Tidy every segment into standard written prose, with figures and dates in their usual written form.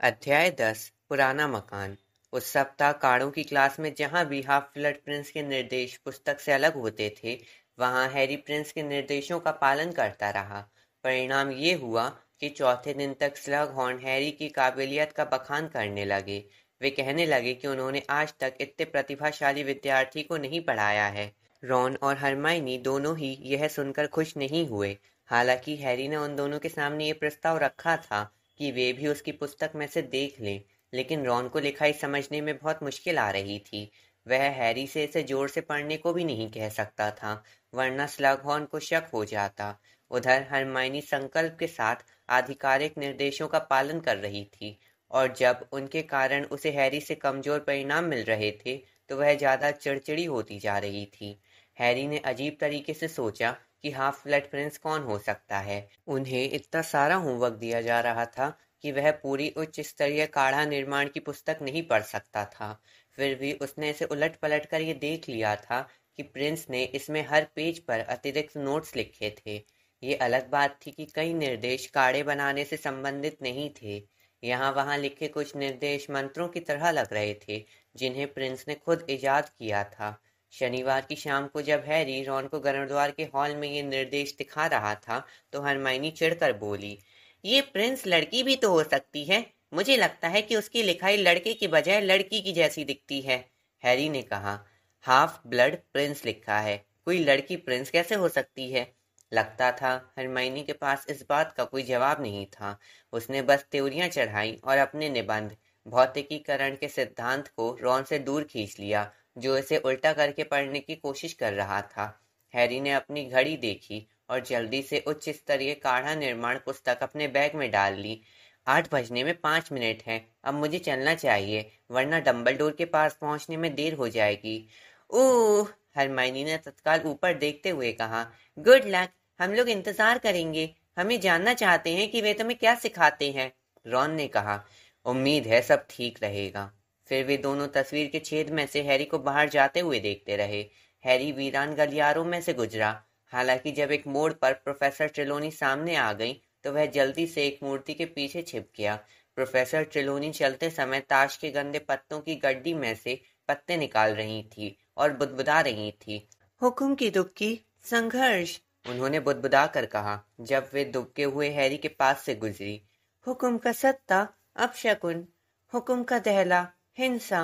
अध्याय 10 पुराना मकान। उस सप्ताह कारों की क्लास में जहां भी हाफ ब्लड प्रिंस के निर्देश पुस्तक से अलग होते थे, वहां हैरी प्रिंस के निर्देशों का पालन करता रहा। परिणाम ये हुआ कि चौथे दिन तक स्लग हॉर्न हैरी की काबिलियत का बखान करने लगे। वे कहने लगे कि उन्होंने आज तक इतने प्रतिभाशाली विद्यार्थी को नहीं पढ़ाया है। रॉन और हरमाइनी दोनों ही यह सुनकर खुश नहीं हुए। हालांकि हैरी ने उन दोनों के सामने ये प्रस्ताव रखा था कि वे भी उसकी पुस्तक में से देख लें, लेकिन रॉन को लिखाई समझने में बहुत मुश्किल आ रही थी। वह हैरी से इसे जोर से पढ़ने को भी नहीं कह सकता था, वरना स्लगहॉर्न को शक हो जाता। उधर हरमाइनी संकल्प के साथ आधिकारिक निर्देशों का पालन कर रही थी, और जब उनके कारण उसे हैरी से कमजोर परिणाम मिल रहे थे, तो वह ज्यादा चिड़चिड़ी होती जा रही थी। हैरी ने अजीब तरीके से सोचा कि हाफ ब्लड प्रिंस कौन हो सकता है। उन्हें इतना सारा होमवर्क दिया जा रहा था कि वह पूरी उच्च स्तरीय काढ़ा निर्माण की पुस्तक नहीं पढ़ सकता था। फिर भी उसने इसे उलट पलट कर ये देख लिया था कि प्रिंस ने इसमें हर पेज पर अतिरिक्त नोट्स लिखे थे। ये अलग बात थी कि कई निर्देश काढ़े बनाने से संबंधित नहीं थे। यहाँ वहाँ लिखे कुछ निर्देश मंत्रों की तरह लग रहे थे, जिन्हें प्रिंस ने खुद इजाद किया था। शनिवार की शाम को जब हैरी रॉन को गरुड़द्वार के हॉल में ये निर्देश दिखा रहा था, तो हरमाइनी चिढ़कर बोली, ये प्रिंस लड़की भी तो हो सकती है। मुझे लगता है कि उसकी लिखाई लड़के की बजाय लड़की की जैसी दिखती है। हैरी ने कहा, हाफ ब्लड प्रिंस लिखा है, कोई लड़की प्रिंस कैसे हो सकती है? लगता था हरमाइनी के पास इस बात का कोई जवाब नहीं था। उसने बस त्योरियां चढ़ाई और अपने निबंध भौतिकीकरण के सिद्धांत को रॉन से दूर खींच लिया, जो इसे उल्टा करके पढ़ने की कोशिश कर रहा था। हैरी ने अपनी घड़ी देखी और जल्दी से उच्च स्तरीय काढ़ा निर्माण पुस्तक अपने बैग में डाल ली। 8 बजने में 5 मिनट हैं। अब मुझे चलना चाहिए, वरना डंबलडोर के पास पहुंचने में देर हो जाएगी। ओह, हरमाइनी ने तत्काल ऊपर देखते हुए कहा, गुड लक, हम लोग इंतजार करेंगे। हमें जानना चाहते हैं कि वे तुम्हें क्या सिखाते हैं। रॉन ने कहा, उम्मीद है सब ठीक रहेगा। फिर वे दोनों तस्वीर के छेद में से हैरी को बाहर जाते हुए देखते रहे। हैरी वीरान गलियारों में से गुजरा। हालांकि जब एक मोड़ पर प्रोफेसर ट्रेलोनी सामने आ गई, तो वह जल्दी से एक मूर्ति के पीछे छिप गया। प्रोफेसर ट्रेलोनी चलते समय ताश के गंदे पत्तों की गड्डी में से पत्ते निकाल रही थी और बुदबुदा रही थी। हुक्म की दुक्की, संघर्ष, उन्होंने बुदबुदा कर कहा, जब वे दुबके हुए हैरी के पास से गुजरी। हुक्म का सत्ता, अपशकुन, हुक्म का दहला, हिंसा,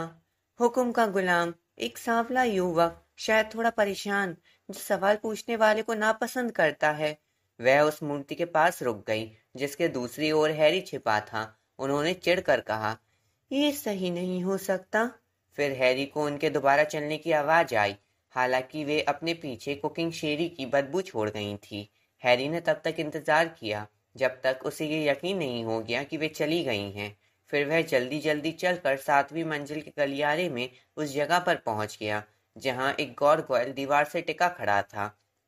हुक्म का गुलाम, एक सांवला युवक, शायद थोड़ा परेशान, जो सवाल पूछने वाले को नापसंद करता है। वह उस मूर्ति के पास रुक गई, जिसके दूसरी ओर हैरी छिपा था। उन्होंने चिढ़कर कहा, ये सही नहीं हो सकता। फिर हैरी को उनके दोबारा चलने की आवाज आई। हालांकि वे अपने पीछे कुकिंग शेरी की बदबू छोड़ गई थी। हैरी ने तब तक इंतजार किया, जब तक उसे ये यकीन नहीं हो गया कि वे चली गई हैं। फिर वह जल्दी जल्दी चलकर 7वीं मंजिल के गलियारे में उस जगह पर पहुंच गया, जहां एक गॉरगोयल दीवार से टिका खड़ा था।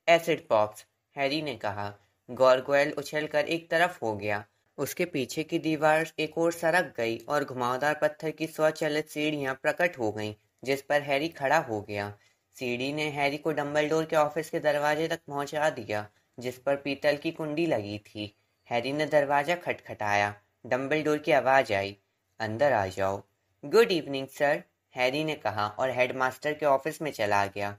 एसिड पॉप्स, हैरी ने कहा। गॉरगोयल उछलकर एक तरफ हो गया। उसके पीछे की दीवार एक ओर सरक गई और घुमावदार पत्थर की स्वचालित सीढ़ियां प्रकट हो गईं, जिस पर हैरी खड़ा हो गया। सीढ़ी ने हैरी को डंबलडोर के ऑफिस के दरवाजे तक पहुंचा दिया, जिस पर पीतल की कुंडी लगी थी। हैरी ने दरवाजा खटखटाया। डंबलडोर की आवाज आई, अंदर आ जाओ। गुड इवनिंग सर, हैरी ने कहा और हेडमास्टर के ऑफिस में चला गया।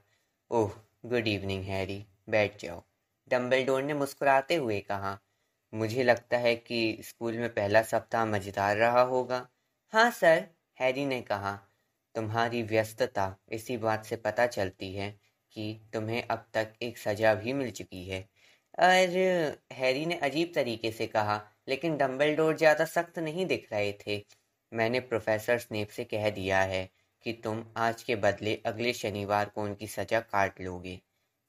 ओह, गुड इवनिंग हैरी, बैठ जाओ, डंबलडोर ने मुस्कुराते हुए कहा। मुझे लगता है कि स्कूल में पहला सप्ताह मजेदार रहा होगा। हाँ सर, हैरी ने कहा। तुम्हारी व्यस्तता इसी बात से पता चलती है कि तुम्हें अब तक एक सजा भी मिल चुकी है। और हैरी ने अजीब तरीके से कहा, लेकिन डंबलडोर ज्यादा सख्त नहीं दिख रहे थे। मैंने प्रोफेसर स्नेप से कह दिया है कि तुम आज के बदले अगले शनिवार को उनकी सजा काट लोगे।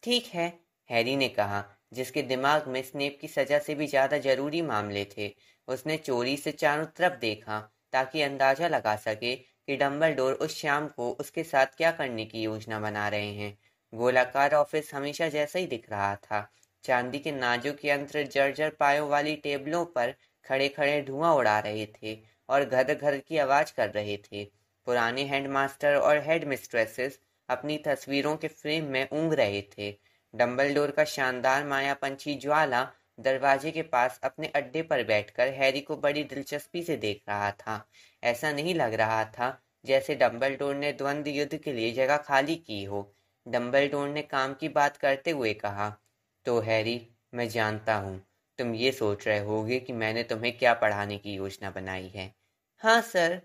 ठीक है, हैरी ने कहा, जिसके दिमाग में स्नेप की सजा से भी ज्यादा जरूरी मामले थे। उसने चोरी से चारों तरफ देखा, ताकि अंदाजा लगा सके कि डंबलडोर उस शाम को उसके साथ क्या करने की योजना बना रहे हैं। गोलाकार ऑफिस हमेशा जैसा ही दिख रहा था। चांदी के नाजुक यंत्र जर्जर पायों वाली टेबलों पर खड़े खड़े धुआं उड़ा रहे थे और घर घर की आवाज कर रहे थे। पुराने हेडमास्टर और हेड मिस्ट्रेसेस अपनी तस्वीरों के फ्रेम में ऊँग रहे थे। डंबलडोर का शानदार मायापंछी ज्वाला दरवाजे के पास अपने अड्डे पर बैठकर हैरी को बड़ी दिलचस्पी से देख रहा था। ऐसा नहीं लग रहा था जैसे डंबलडोर ने द्वंद्व युद्ध के लिए जगह खाली की हो। डंबलडोर ने काम की बात करते हुए कहा, तो हैरी, मैं जानता हूँ तुम ये सोच रहे होगे कि मैंने तुम्हें क्या पढ़ाने की योजना बनाई है। हाँ सर।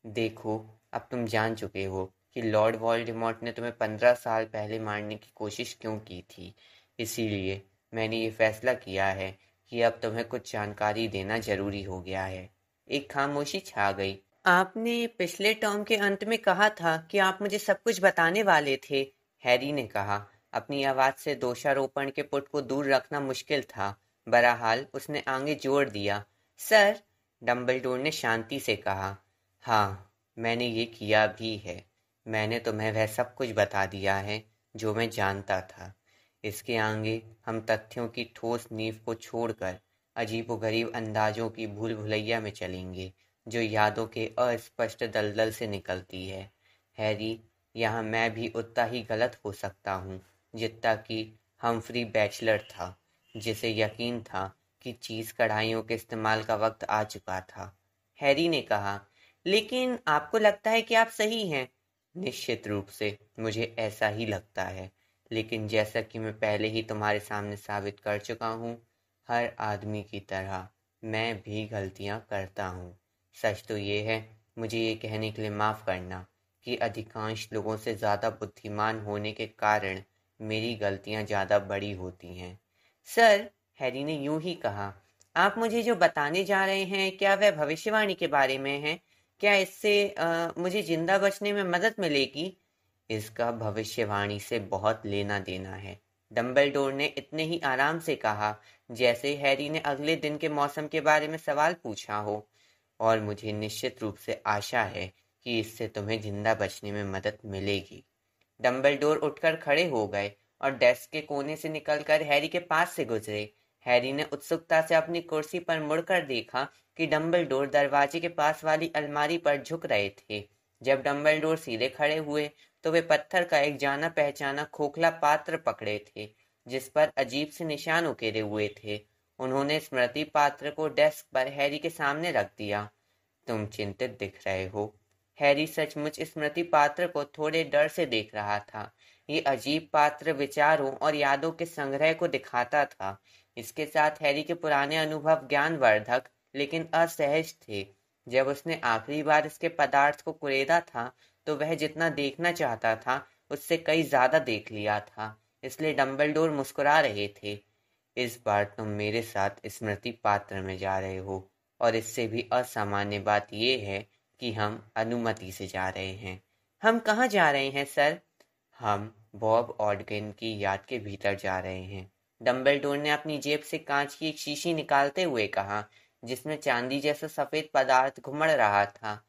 देखो, अब तुम जान चुके हो कि लॉर्ड वोल्डेमॉर्ट ने तुम्हें 15 साल पहले मारने की कोशिश क्यों की थी। इसीलिए मैंने ये फैसला किया है कि अब तुम्हें कुछ जानकारी देना जरूरी हो गया है। एक खामोशी छा गई। आपने पिछले टर्म के अंत में कहा था कि आप मुझे सब कुछ बताने वाले थे, हैरी ने कहा। अपनी आवाज से दोषारोपण के पुट को दूर रखना मुश्किल था। बहरहाल उसने आगे जोर दिया। सर, डंबलडोर ने शांति से कहा, हाँ, मैंने ये किया भी है। मैंने तुम्हें वह सब कुछ बता दिया है जो मैं जानता था। इसके आगे हम तथ्यों की ठोस नींव को छोड़कर अजीबोगरीब अंदाजों की भूल भुलैया में चलेंगे जो यादों के अस्पष्ट दलदल से निकलती है। हैरी, यहाँ मैं भी उतना ही गलत हो सकता हूँ जितना कि हम्फ्री बैचलर था, जिसे यकीन था कि चीज कढ़ाइयों के इस्तेमाल का वक्त आ चुका था। हैरी ने कहा, लेकिन आपको लगता है कि आप सही हैं? निश्चित रूप से मुझे ऐसा ही लगता है, लेकिन जैसा कि मैं पहले ही तुम्हारे सामने साबित कर चुका हूँ, हर आदमी की तरह मैं भी गलतियाँ करता हूँ। सच तो ये है, मुझे ये कहने के लिए माफ़ करना कि अधिकांश लोगों से ज़्यादा बुद्धिमान होने के कारण मेरी गलतियाँ ज़्यादा बड़ी होती हैं। सर, हैरी ने यूं ही कहा, आप मुझे जो बताने जा रहे हैं क्या वह भविष्यवाणी के बारे में है? क्या इससे मुझे जिंदा बचने में मदद मिलेगी? इसका भविष्यवाणी से बहुत लेना देना है, डंबलडोर ने इतने ही आराम से कहा जैसे हैरी ने अगले दिन के मौसम के बारे में सवाल पूछा हो। और मुझे निश्चित रूप से आशा है कि इससे तुम्हें जिंदा बचने में मदद मिलेगी। डंबलडोर उठकर खड़े हो गए और डेस्क के कोने से निकलकर हैरी के पास से गुजरे। हैरी ने उत्सुकता से अपनी कुर्सी पर मुड़कर देखा कि डंबलडोर दरवाजे के पास वाली अलमारी पर झुक रहे थे। जब डंबलडोर सीधे खड़े हुए तो वे पत्थर का एक जाना पहचाना खोखला पात्र पकड़े थे जिस पर अजीब से निशान उकेरे हुए थे। उन्होंने स्मृति पात्र को डेस्क पर हैरी के सामने रख दिया। तुम चिंतित दिख रहे हो। हैरी सचमुच स्मृति पात्र को थोड़े डर से देख रहा था। ये अजीब पात्र विचारों और यादों के संग्रह को दिखाता था। इसके साथ हैरी के पुराने अनुभव ज्ञानवर्धक लेकिन असहज थे। जब उसने आखिरी बार इसके पदार्थ को कुरेदा था तो वह जितना देखना चाहता था उससे कई ज्यादा देख लिया था। इसलिए डंबलडोर मुस्कुरा रहे थे। इस बार तुम मेरे साथ स्मृति पात्र में जा रहे हो और इससे भी असामान्य बात यह है कि हम अनुमति से जा रहे हैं। हम कहाँ जा रहे हैं सर? हम बॉब ऑडगिन की याद के भीतर जा रहे हैं। डंबलडोर ने अपनी जेब से कांच की एक शीशी निकालते हुए कहा जिसमें चांदी जैसा सफेद पदार्थ घुमड़ रहा था।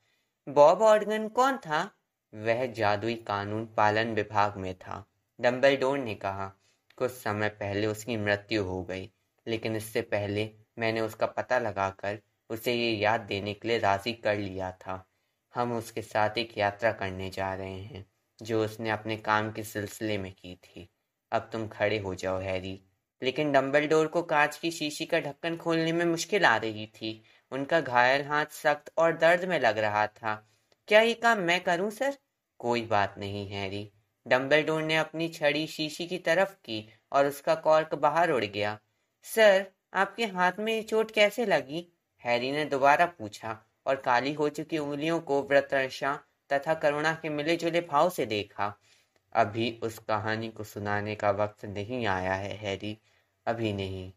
बॉब ऑडगन कौन था? वह जादुई कानून पालन विभाग में था, डंबलडोर ने कहा। कुछ समय पहले उसकी मृत्यु हो गई, लेकिन इससे पहले मैंने उसका पता लगाकर उसे ये याद देने के लिए राजी कर लिया था। हम उसके साथ एक यात्रा करने जा रहे हैं जो उसने अपने काम के सिलसिले में की थी। अब तुम खड़े हो जाओ हैरी। लेकिन डंबलडोर को कांच की शीशी का ढक्कन खोलने में मुश्किल आ रही थी। उनका घायल हाथ सख्त और दर्द में लग रहा था। क्या ये काम मैं करूं सर? कोई बात नहीं हैरी। डंबलडोर ने अपनी छड़ी शीशी की तरफ की और उसका कॉर्क बाहर उड़ गया। सर, आपके हाथ में ये चोट कैसे लगी? हैरी ने दोबारा पूछा और काली हो चुकी उंगलियों को व्रतर्षा तथा करुणा के मिले जुले भाव से देखा। अभी उस कहानी को सुनाने का वक्त नहीं आया है हैरी, अभी नहीं।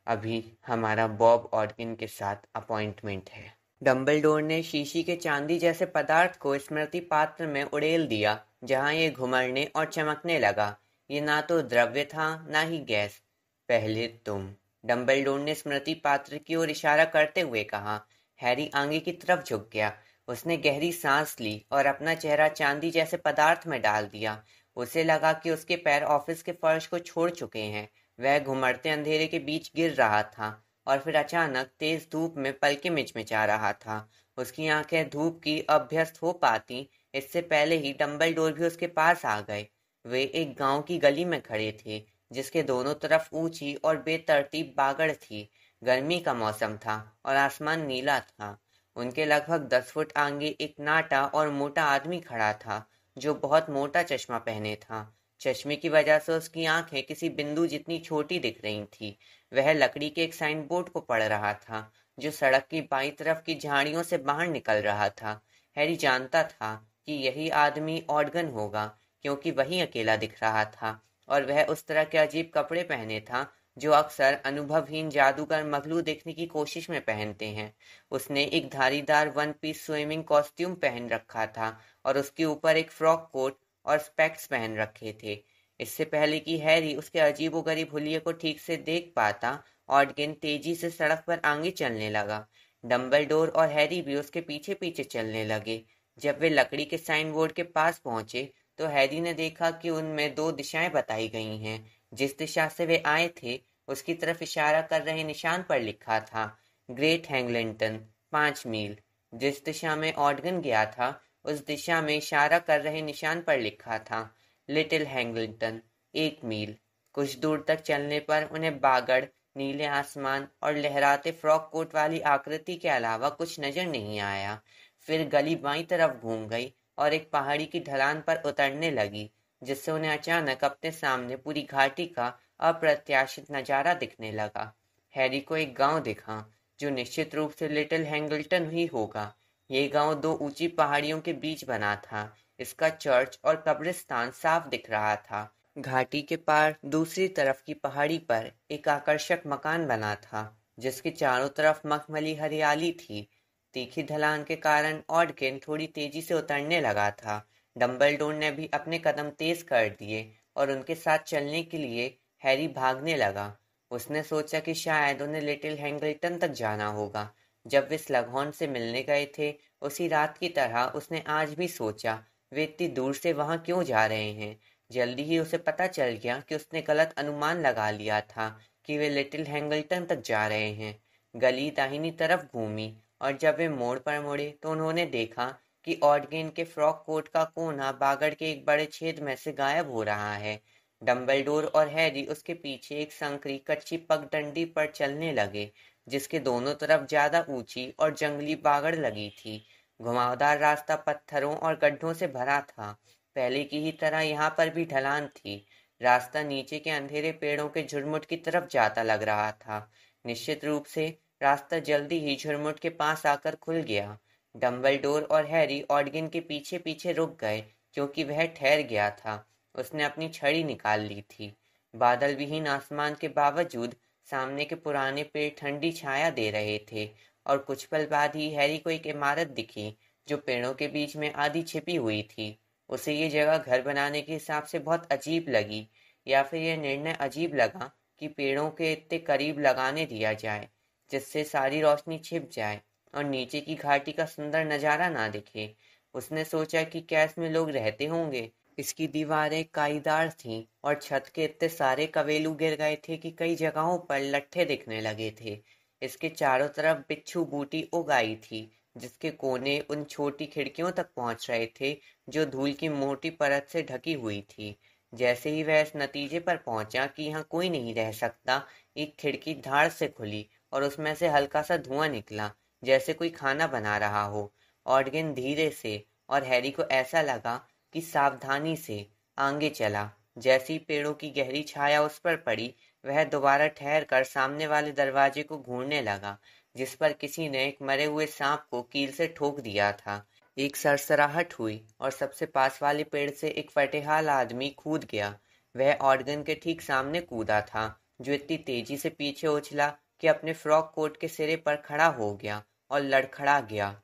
अभी हमारा बॉब ऑडकिन के साथ अपॉइंटमेंट है। डंबलडोर ने शीशी के चांदी जैसे पदार्थ को स्मृति पात्र में उड़ेल दिया जहां ये घुमड़ने और चमकने लगा। ये ना तो द्रव्य था ना ही गैस। पहले तुम, डंबलडोर ने स्मृति पात्र की ओर इशारा करते हुए कहा। हैरी आगे की तरफ झुक गया। उसने गहरी सांस ली और अपना चेहरा चांदी जैसे पदार्थ में डाल दिया। उसे लगा कि उसके पैर ऑफिस के फर्श को छोड़ चुके हैं। वह घुमड़ते अंधेरे के बीच गिर रहा था और फिर अचानक तेज धूप में पलके मिचमिचा रहा था। उसकी आंखें धूप की अभ्यस्त हो पाती इससे पहले ही डंबलडोर भी उसके पास आ गए। वे एक गांव की गली में खड़े थे जिसके दोनों तरफ ऊंची और बेतरतीब बागड़ थी। गर्मी का मौसम था और आसमान नीला था। उनके लगभग 10 फुट आगे एक नाटा और मोटा आदमी खड़ा था, जो बहुत मोटा चश्मा पहने था। चश्मे की वजह से उसकी आंखें किसी बिंदु जितनी छोटी दिख रही थी। वह लकड़ी के एक साइन बोर्ड को पढ़ रहा था, जो सड़क की बाईं तरफ की झाड़ियों से बाहर निकल रहा था। हैरी जानता था कि यही आदमी ऑडगन होगा, क्योंकि वही अकेला दिख रहा था और वह उस तरह के अजीब कपड़े पहने था जो अक्सर अनुभवहीन जादूगर मगलू देखने की कोशिश में पहनते हैं। उसने एक धारीदार वन पीस स्विमिंग कॉस्ट्यूम पहन रखा था और उसके ऊपर एक फ्रॉक कोट और स्पेक्स पहन रखे थे। इससे पहले कि हैरी उसके अजीबोगरीब हुलिये को ठीक से देख पाता, ऑडगिन तेजी से सड़क पर आगे चलने लगा। डंबलडोर और हैरी भी उसके पीछे पीछे चलने लगे। जब वे लकड़ी के साइन बोर्ड के पास पहुंचे तो हैरी ने देखा कि उनमें दो दिशाएं बताई गई हैं। जिस दिशा से वे आए थे उसकी तरफ इशारा कर रहे निशान पर लिखा था ग्रेट हैंगलिंगटन 5 मील। जिस दिशा में ऑडगन गया था उस दिशा में इशारा कर रहे निशान पर लिखा था लिटिल हैंगलिंगटन 1 मील। कुछ दूर तक चलने पर उन्हें बागड़, नीले आसमान और लहराते फ्रॉक कोट वाली आकृति के अलावा कुछ नजर नहीं आया। फिर गली बाईं तरफ घूम गई और एक पहाड़ी की ढलान पर उतरने लगी, जिससे उन्हें अचानक अपने सामने पूरी घाटी का अप्रत्याशित नजारा दिखने लगा। हैरी को एक गांव दिखा, जो निश्चित रूप से लिटिल हैंगल्टन ही होगा। ये गांव दो ऊंची पहाड़ियों के बीच बना था। इसका चर्च और कब्रिस्तान साफ दिख रहा था। घाटी के पार दूसरी तरफ की पहाड़ी पर एक आकर्षक मकान बना था, जिसके चारों तरफ मखमली हरियाली थी। तीखी ढलान के कारण ऑडकिन थोड़ी तेजी से उतरने लगा था। डंबलडोर ने भी अपने कदम तेज कर दिए और उनके साथ चलने के लिए हैरी भागने लगा। उसने सोचा कि शायद उन्हें लिटिल हैंगल्टन तक जाना होगा। जब वे स्लगहॉर्न से मिलने गए थे, उसी रात की तरह उसने आज भी सोचा, वे इतनी दूर से वहां क्यों जा रहे हैं। जल्दी ही उसे पता चल गया कि उसने गलत अनुमान लगा लिया था कि वे लिटिल हैंगल्टन तक जा रहे हैं। गली दाहिनी तरफ घूमी और जब वे मोड़ पर मुड़े तो उन्होंने देखा कि ऑडगिन के फ्रॉक कोट का कोना बागड़ के एक बड़े छेद में से गायब हो रहा है। डंबलडोर और हैरी उसके पीछे एक संकरी कच्ची पगडंडी पर चलने लगे, जिसके दोनों तरफ ज्यादा ऊंची और जंगली बागड़ लगी थी। घुमावदार रास्ता पत्थरों और गड्ढों से भरा था। पहले की ही तरह यहाँ पर भी ढलान थी। रास्ता नीचे के अंधेरे पेड़ों के झुरमुट की तरफ जाता लग रहा था। निश्चित रूप से रास्ता जल्दी ही झुरमुट के पास आकर खुल गया। डंबलडोर और हैरी ऑडगिन के पीछे पीछे रुक गए, क्योंकि वह ठहर गया था। उसने अपनी छड़ी निकाल ली थी। बादल विहीन आसमान के बावजूद सामने के पुराने पेड़ ठंडी छाया दे रहे थे और कुछ पल बाद ही हैरी को एक इमारत दिखी, जो पेड़ों के बीच में आधी छिपी हुई थी। उसे ये जगह घर बनाने के हिसाब से बहुत अजीब लगी, या फिर यह निर्णय अजीब लगा कि पेड़ों के इतने करीब लगाने दिया जाए जिससे सारी रोशनी छिप जाए और नीचे की घाटी का सुंदर नजारा ना दिखे। उसने सोचा कि क्या इसमें लोग रहते होंगे। इसकी दीवारें काईदार थीं और छत के इतने सारे कवेलू गिर गए थे कि कई जगहों पर लट्ठे दिखने लगे थे। इसके चारों तरफ बिच्छू बूटी उग आई थी, जिसके कोने उन छोटी खिड़कियों तक पहुंच रहे थे जो धूल की मोटी परत से ढकी हुई थी। जैसे ही वह इस नतीजे पर पहुंचा कि यहाँ कोई नहीं रह सकता, एक खिड़की धाड़ से खुली और उसमें से हल्का सा धुआं निकला, जैसे कोई खाना बना रहा हो। ऑडगिन धीरे से और हैरी को ऐसा लगा कि सावधानी से आगे चला। जैसी ही पेड़ों की गहरी छाया उस पर पड़ी, वह दोबारा ठहर कर सामने वाले दरवाजे को घूरने लगा, जिस पर किसी ने एक मरे हुए सांप को कील से ठोक दिया था। एक सरसराहट हुई और सबसे पास वाले पेड़ से एक फटेहाल आदमी कूद गया। वह ऑडगन के ठीक सामने कूदा था, जो इतनी तेजी से पीछे उछला कि अपने फ्रॉक कोट के सिरे पर खड़ा हो गया और लड़खड़ा गया।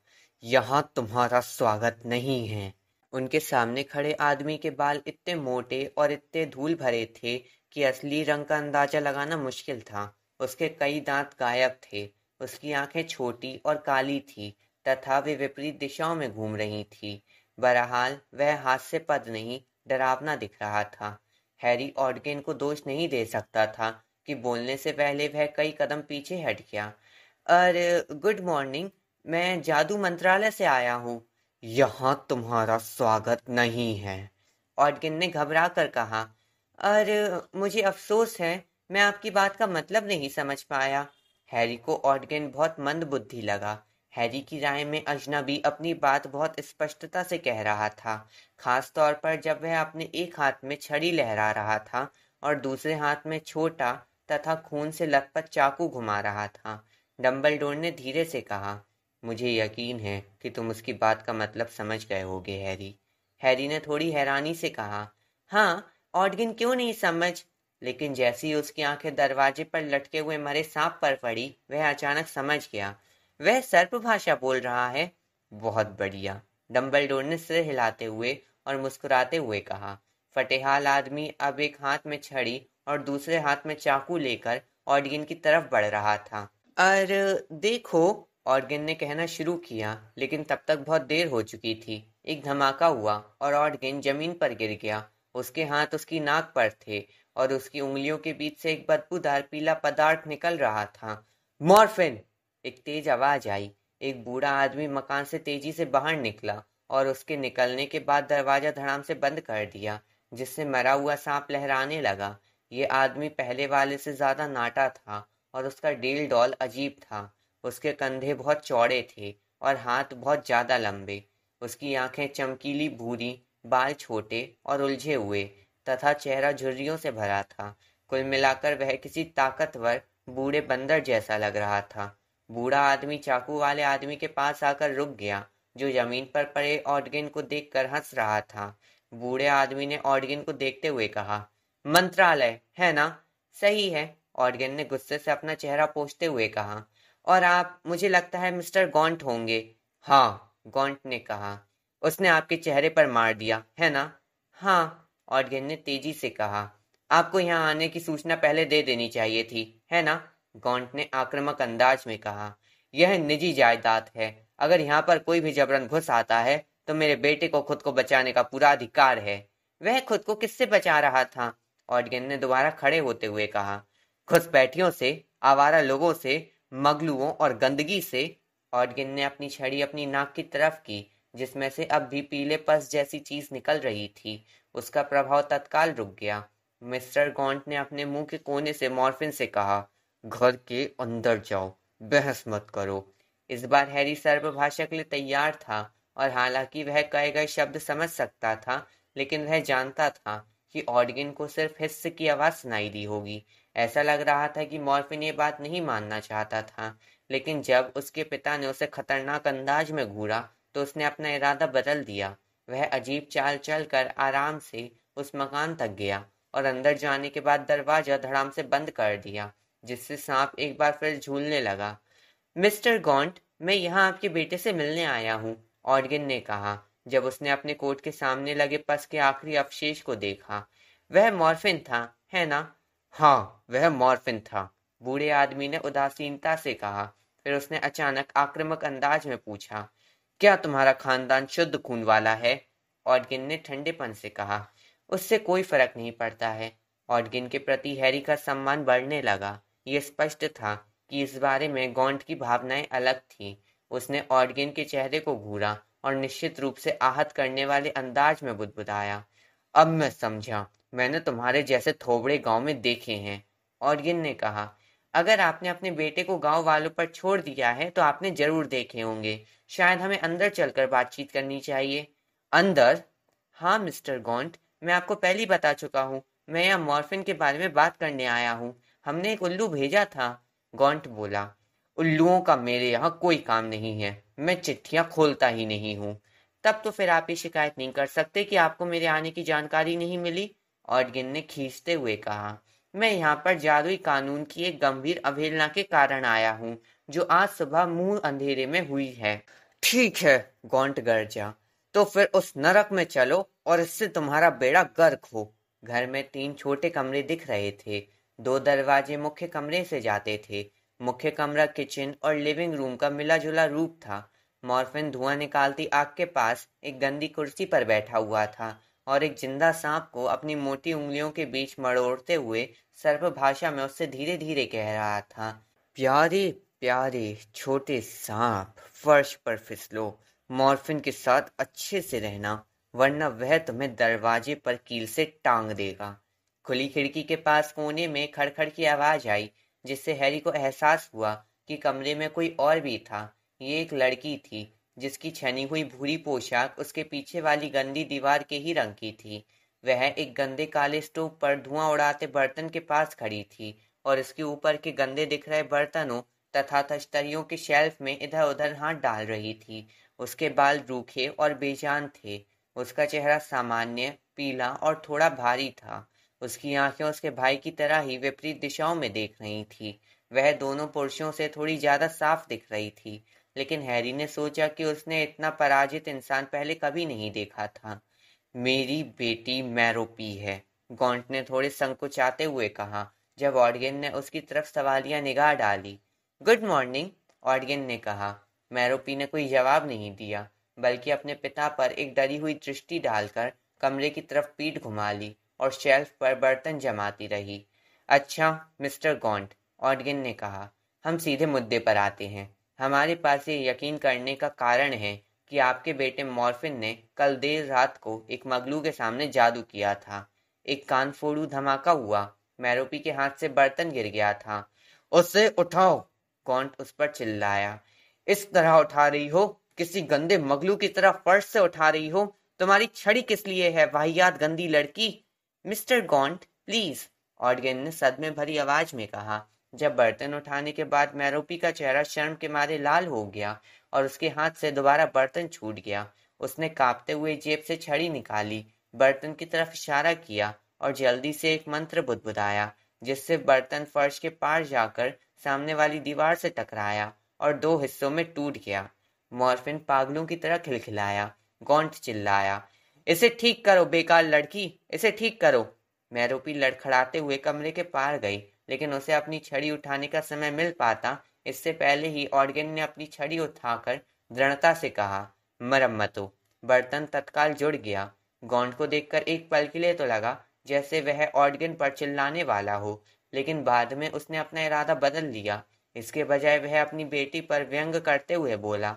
यहाँ तुम्हारा स्वागत नहीं है। उनके सामने खड़े आदमी के बाल इतने मोटे और इतने धूल भरे थे कि असली रंग का अंदाजा लगाना मुश्किल था। उसके कई दांत गायब थे। उसकी आंखें छोटी और काली थी तथा वे विपरीत दिशाओं में घूम रही थी। बहरहाल वह हास्यास्पद नहीं, डरावना दिख रहा था। हैरी ऑडगिन को दोष नहीं दे सकता था कि बोलने से पहले वह कई कदम पीछे हट गया। अरे गुड मॉर्निंग, मैं जादू मंत्रालय से आया हूँ। यहाँ तुम्हारा स्वागत नहीं है, ऑडगिन ने घबरा कर कहा। और मुझे अफसोस है, मैं आपकी बात का मतलब नहीं समझ पाया। हैरी को ऑडगिन बहुत मंद बुद्धि लगा। हैरी की राय में अजनबी अपनी बात बहुत स्पष्टता से कह रहा था, खास तौर पर जब वह अपने एक हाथ में छड़ी लहरा रहा था और दूसरे हाथ में छोटा तथा खून से लथपथ चाकू घुमा रहा था। डंबलडोर ने धीरे से कहा, मुझे यकीन है कि तुम उसकी बात का मतलब समझ गए होगे, हैरी। हैरी ने थोड़ी हैरानी से कहा, हाँ, ऑडगिन क्यों नहीं समझ। लेकिन जैसे ही उसकी आंखें दरवाजे पर लटके हुए मरे सांप पर पड़ी, वह अचानक समझ गया। वह सर्प भाषा बोल रहा है। बहुत बढ़िया, डंबलडोर ने सिर हिलाते हुए और मुस्कुराते हुए कहा। फटेहाल आदमी अब एक हाथ में छड़ी और दूसरे हाथ में चाकू लेकर ऑडगिन की तरफ बढ़ रहा था। और देखो, ऑडगिन ने कहना शुरू किया, लेकिन तब तक बहुत देर हो चुकी थी। एक धमाका हुआ और ऑडगिन जमीन पर गिर गया। उसके हाथ उसकी नाक पर थे और उसकी उंगलियों के बीच से एक बदबूदार पीला पदार्थ निकल रहा था। मॉर्फिन! एक तेज आवाज आई। एक बूढ़ा आदमी मकान से तेजी से बाहर निकला और उसके निकलने के बाद दरवाजा धड़ाम से बंद कर दिया, जिससे मरा हुआ सांप लहराने लगा। ये आदमी पहले वाले से ज्यादा नाटा था और उसका डील डॉल अजीब था। उसके कंधे बहुत चौड़े थे और हाथ बहुत ज्यादा लंबे। उसकी आंखें चमकीली भूरी, बाल छोटे और उलझे हुए तथा चेहरा झुर्रियों से भरा था। कुल मिलाकर वह किसी ताकतवर बूढ़े बंदर जैसा लग रहा था। बूढ़ा आदमी चाकू वाले आदमी के पास आकर रुक गया, जो जमीन पर पड़े ऑडगिन को देखकर हंस रहा था। बूढ़े आदमी ने ऑडगिन को देखते हुए कहा, मंत्रालय है ना? सही है, ऑडगिन ने गुस्से से अपना चेहरा पोंछते हुए कहा। और आप, मुझे लगता है, मिस्टर गॉन्ट होंगे। हाँ, गॉन्ट ने कहा। उसने आपके चेहरे पर मार दिया, है ना? हाँ, ऑडगिन ने तेजी से कहा। आपको यहाँ आने की सूचना पहले दे देनी चाहिए थी, है ना? गॉन्ट ने आक्रामक अंदाज में कहा। यह निजी जायदाद है। अगर यहाँ पर कोई भी जबरन घुस आता है तो मेरे बेटे को खुद को बचाने का पूरा अधिकार है। वह खुद को किससे बचा रहा था? ऑडगिन ने दोबारा खड़े होते हुए कहा। घुसपैठियों से, आवारा लोगों से, मगलुओं और गंदगी से। ऑडगिन ने अपनी छड़ी अपनी नाक की तरफ की, जिसमें से अब भी पीले पस जैसी चीज निकल रही थी। उसका प्रभाव तत्काल रुक गया। मिस्टर गॉन्ट ने अपने मुंह के कोने से मॉर्फिन से कहा, घर के अंदर जाओ, बहस मत करो। इस बार हैरी सर्वभाषा के लिए तैयार था और हालांकि वह कहे गए शब्द समझ सकता था, लेकिन वह जानता था कि ऑडगिन को सिर्फ हिस्से की आवाज सुनाई दी होगी। ऐसा लग रहा था कि मॉर्फिन ये बात नहीं मानना चाहता था, लेकिन जब उसके पिता ने उसे खतरनाक अंदाज में घूरा तो उसने अपना इरादा बदल दिया। वह अजीब चाल चलकर आराम से उस मकान तक गया और अंदर जाने के बाद दरवाजा धड़ाम से बंद कर दिया, जिससे सांप एक बार फिर झूलने लगा। मिस्टर गॉन्ट, मैं यहाँ आपके बेटे से मिलने आया हूँ, ऑडगिन ने कहा, जब उसने अपने कोट के सामने लगे पस के आखिरी अवशेष को देखा। वह मॉर्फिन था, है ना? हाँ, वह मॉर्फिन था, बूढ़े आदमी ने उदासीनता से कहा। फिर उसने अचानक आक्रामक अंदाज में पूछा, क्या तुम्हारा खानदान शुद्ध खून वाला है? ऑडगिन ने ठंडेपन से कहा, उससे कोई फर्क नहीं पड़ता है। ऑडगिन के प्रति हैरी का सम्मान बढ़ने लगा। ये स्पष्ट था कि इस बारे में गॉन्ट की भावनाएं अलग थीं। उसने ऑडगिन के चेहरे को घूरा और निश्चित रूप से आहत करने वाले अंदाज में बुदबुदाया, अब मैं समझा, मैंने तुम्हारे जैसे थोबड़े गांव में देखे हैं। ऑडगिन ने कहा, अगर आपने अपने बेटे को गांव वालों पर छोड़ दिया है तो आपने जरूर देखे होंगे। शायद हमें अंदर चलकर बातचीत करनी चाहिए। अंदर? हाँ मिस्टर गॉन्ट, मैं आपको पहले ही बता चुका हूँ, मैं यहाँ मॉर्फिन के बारे में बात करने आया हूँ। हमने एक उल्लू भेजा था। गॉन्ट बोला, उल्लुओं का मेरे यहाँ कोई काम नहीं है, मैं चिट्ठियां खोलता ही नहीं हूँ। तब तो फिर आप ये शिकायत नहीं कर सकते कि आपको मेरे आने की जानकारी नहीं मिली, ऑडगिन ने खींचते हुए कहा। मैं यहाँ पर जादुई कानून की एक गंभीर अवहेलना के कारण आया हूँ, जो आज सुबह मुंह अंधेरे में हुई है। ठीक है, गॉन्ट गरजा, तो फिर उस नरक में चलो और इससे तुम्हारा बेड़ा गर्क हो। घर में 3 छोटे कमरे दिख रहे थे। 2 दरवाजे मुख्य कमरे से जाते थे। मुख्य कमरा किचन और लिविंग रूम का मिला जुला रूप था। मॉर्फिन धुआं निकालती आग के पास एक गंदी कुर्सी पर बैठा हुआ था और एक जिंदा सांप को अपनी मोटी उंगलियों के बीच मड़ोड़ते हुए सर्प भाषा में उससे धीरे धीरे कह रहा था, प्यारे प्यारे छोटे सांप, फर्श पर फिसलो। मॉर्फिन के साथ अच्छे से रहना, वरना वह तुम्हें दरवाजे पर कील से टांग देगा। खुली खिड़की के पास कोने में खड़खड़ की आवाज आई, जिससे हैरी को एहसास हुआ कि कमरे में कोई और भी था। ये एक लड़की थी, जिसकी छनी हुई भूरी पोशाक उसके पीछे वाली गंदी दीवार के ही रंग की थी। वह एक गंदे काले स्टोव पर धुआं उड़ाते बर्तन के पास खड़ी थी और इसके ऊपर के गंदे दिख रहे बर्तनों तथा तश्तरियों के शेल्फ में इधर-उधर हाथ डाल रही थी। उसके बाल रूखे और बेजान थे। उसका चेहरा सामान्य, पीला और थोड़ा भारी था। उसकी आंखें उसके भाई की तरह ही विपरीत दिशाओं में देख रही थी। वह दोनों पुरुषों से थोड़ी ज्यादा साफ दिख रही थी, लेकिन हैरी ने सोचा कि उसने इतना पराजित इंसान पहले कभी नहीं देखा था। मेरी बेटी मैरोपी है, गॉन्ट ने थोड़े संकुचाते हुए कहा, जब ऑडियन ने उसकी तरफ सवालिया निगाह डाली। गुड मॉर्निंग, ऑडियन ने कहा। मैरोपी ने कोई जवाब नहीं दिया, बल्कि अपने पिता पर एक डरी हुई दृष्टि डालकर कमरे की तरफ पीठ घुमा ली और शेल्फ पर बर्तन जमाती रही। अच्छा मिस्टर गॉन्ट, ऑडियन ने कहा, हम सीधे मुद्दे पर आते हैं। हमारे पास ये यकीन करने का कारण है कि आपके बेटे मॉर्फिन ने कल देर रात को एक मगलू के सामने जादू किया था। एक कानफोड़ू धमाका हुआ, मैरोपी के हाथ से बर्तन गिर गया था। उसे उठाओ, गॉन्ट उस पर चिल्लाया। इस तरह उठा रही हो, किसी गंदे मगलू की तरह फर्श से उठा रही हो। तुम्हारी छड़ी किस लिए है, वाहियात गंदी लड़की? मिस्टर गॉन्ट प्लीज, ऑडियन ने सदमे भरी आवाज में कहा। जब बर्तन उठाने के बाद मैरोपी का चेहरा शर्म के मारे लाल हो गया और उसके हाथ से दोबारा बर्तन छूट गया। उसने कांपते हुए जेब से छड़ी निकाली, बर्तन की तरफ इशारा किया और जल्दी से एक मंत्र बुदबुदाया, जिससे बर्तन फर्श के पार जाकर सामने वाली दीवार से टकराया और दो हिस्सों में टूट गया। मॉर्फिन पागलों की तरह खिलखिलाया। गॉन्ट चिल्लाया, इसे ठीक करो बेकार लड़की, इसे ठीक करो। मैरोपी लड़खड़ाते हुए कमरे के पार गई, लेकिन उसे अपनी छड़ी उठाने का समय मिल पाता इससे पहले ही ऑर्गन ने अपनी छड़ी उठाकर दृढ़ता से कहा, मरम्मतो। बर्तन तत्काल जुड़ गया। गॉन्ट को देखकर एक पल के लिए तो लगा जैसे वह ऑर्गन पर चिल्लाने वाला हो, लेकिन बाद में उसने अपना इरादा बदल लिया। इसके बजाय वह अपनी बेटी पर व्यंग करते हुए बोला,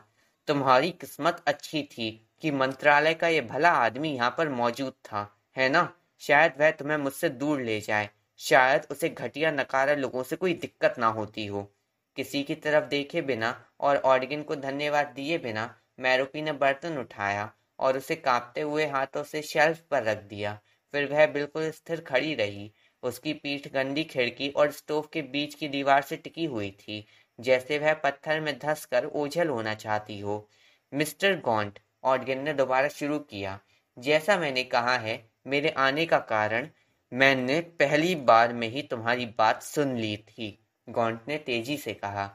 तुम्हारी किस्मत अच्छी थी कि मंत्रालय का ये भला आदमी यहाँ पर मौजूद था, है ना? शायद वह तुम्हें मुझसे दूर ले जाए, शायद उसे घटिया नकारा लोगों से कोई दिक्कत ना होती हो। किसी की तरफ देखे बिना और ऑडिगन को धन्यवाद दिए बिना मैरोपी ने बर्तन उठाया और उसे कांपते हुए हाथों से शेल्फ पर रख दिया। फिर वह बिल्कुल स्थिर खड़ी रही। उसकी पीठ गंदी खिड़की और स्टोव के बीच की दीवार से टिकी हुई थी, जैसे वह पत्थर में धंस कर ओझल होना चाहती हो। मिस्टर गॉन्ट, ऑडिगन ने दोबारा शुरू किया, जैसा मैंने कहा है, मेरे आने का कारण, मैंने पहली बार में ही तुम्हारी बात सुन ली थी, गॉन्ट ने तेजी से कहा।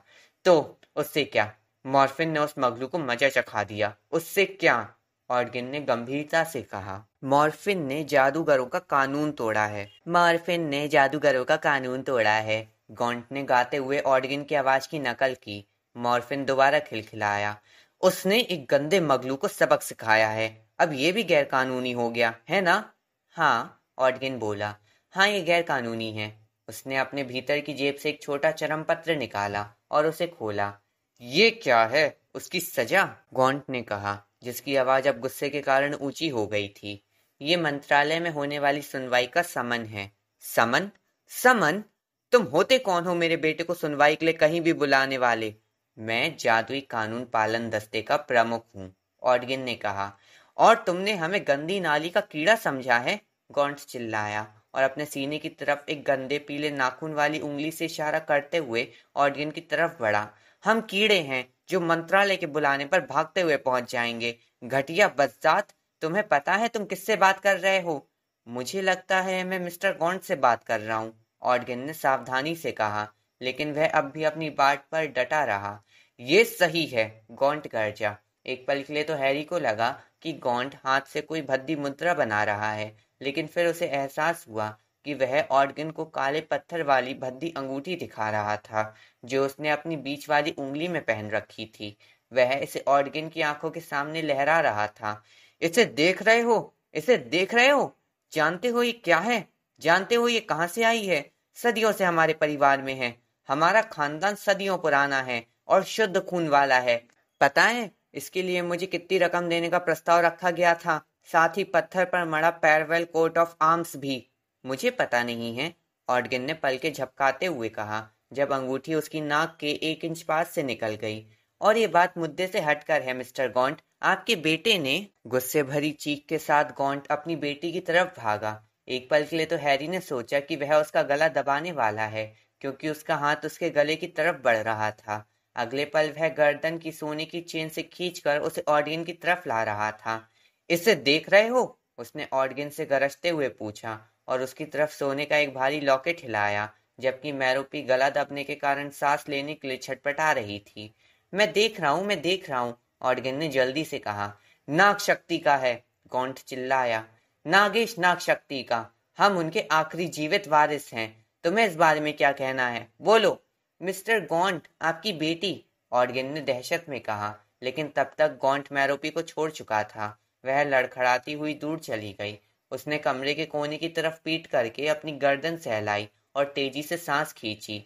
तो उससे क्या? मॉर्फिन ने उस मगलू को मजा चखा दिया, उससे क्या? ऑर्गिन ने गंभीरता से कहा। मॉर्फिन ने जादूगरों का कानून तोड़ा है, मॉर्फिन ने जादूगरों का कानून तोड़ा है, गॉन्ट ने गाते हुए ऑर्गिन की आवाज की नकल की। मॉर्फिन दोबारा खिलखिलाया, उसने एक गंदे मगलू को सबक सिखाया है, अब ये भी गैर कानूनी हो गया है ना? हाँ, ऑर्गिन बोला, हाँ ये गैर कानूनी है। उसने अपने भीतर की जेब से एक छोटा चरम पत्र निकाला और उसे खोला। ये क्या है? उसकी सजा? गॉन्ट ने कहा, जिसकी आवाज अब गुस्से के कारण ऊंची हो गई थी। ये मंत्रालय में होने वाली सुनवाई का समन है। समन? समन? तुम होते कौन हो मेरे बेटे को सुनवाई के लिए कहीं भी बुलाने वाले? मैं जादुई कानून पालन दस्ते का प्रमुख हूँ, ऑर्गिन ने कहा। और तुमने हमें गंदी नाली का कीड़ा समझा है? गॉन्ट चिल्लाया और अपने सीने की तरफ एक गंदे पीले नाखून वाली उंगली से इशारा करते हुए ऑडियन की तरफ बढ़ा। हम कीड़े हैं जो मंत्रालय के बुलाने पर भागते हुए पहुंच जाएंगे। घटिया बदजात, तुम्हें पता है तुम किससे बात कर रहे हो? मुझे लगता है मैं मिस्टर गॉन्ट से बात कर रहा हूँ, ऑडियन ने सावधानी से कहा, लेकिन वह अब भी अपनी बात पर डटा रहा। ये सही है, गॉन्ट गरजा। एक पल के लिए तो हैरी को लगा कि गॉन्ट हाथ से कोई भद्दी मुद्रा बना रहा है, लेकिन फिर उसे एहसास हुआ कि वह ऑर्गन को काले पत्थर वाली भद्दी अंगूठी दिखा रहा था, जो उसने अपनी बीच वाली उंगली में पहन रखी थी। वह इसे ऑर्गन की आंखों के सामने लहरा रहा था। इसे देख रहे हो? इसे देख रहे हो? जानते हो ये क्या है? जानते हो ये कहां से आई है? सदियों से हमारे परिवार में है। हमारा खानदान सदियों पुराना है और शुद्ध खून वाला है। पता है इसके लिए मुझे कितनी रकम देने का प्रस्ताव रखा गया था? साथ ही पत्थर पर मड़ा पैरवेल कोट ऑफ आर्म्स भी। मुझे पता नहीं है, ऑडगिन ने पलकें झपकाते हुए कहा, जब अंगूठी उसकी नाक के 1 इंच पास से निकल गई। और ये बात मुद्दे से हटकर है मिस्टर गॉन्ट, आपके बेटे ने। गुस्से भरी चीख के साथ गॉन्ट अपनी बेटी की तरफ भागा। एक पल के लिए तो हैरी ने सोचा कि वह उसका गला दबाने वाला है, क्योंकि उसका हाथ उसके गले की तरफ बढ़ रहा था। अगले पल वह गर्दन की सोने की चेन से खींचकर उसे ऑडगिन की तरफ ला रहा था। इसे देख रहे हो? उसने ऑडगिन से गरजते हुए पूछा और उसकी तरफ सोने का एक भारी लॉकेट हिलाया, जबकि मैरोपी गला दबने के कारण सांस लेने के लिए छटपटा रही थी। मैं देख रहा हूँ, मैं देख रहा हूँ, ऑडगिन ने जल्दी से कहा। नाग शक्ति का है, गॉन्ट चिल्लाया। नागेश नाग शक्ति का। हम उनके आखिरी जीवित वारिस हैं। तुम्हें इस बारे में क्या कहना है? बोलो। मिस्टर गॉन्ट, आपकी बेटी, ऑडगिन ने दहशत में कहा, लेकिन तब तक गॉन्ट मैरोपी को छोड़ चुका था। वह लड़खड़ाती हुई दूर चली गई। उसने कमरे के कोने की तरफ पीट करके अपनी गर्दन सहलाई और तेजी से सांस खींची।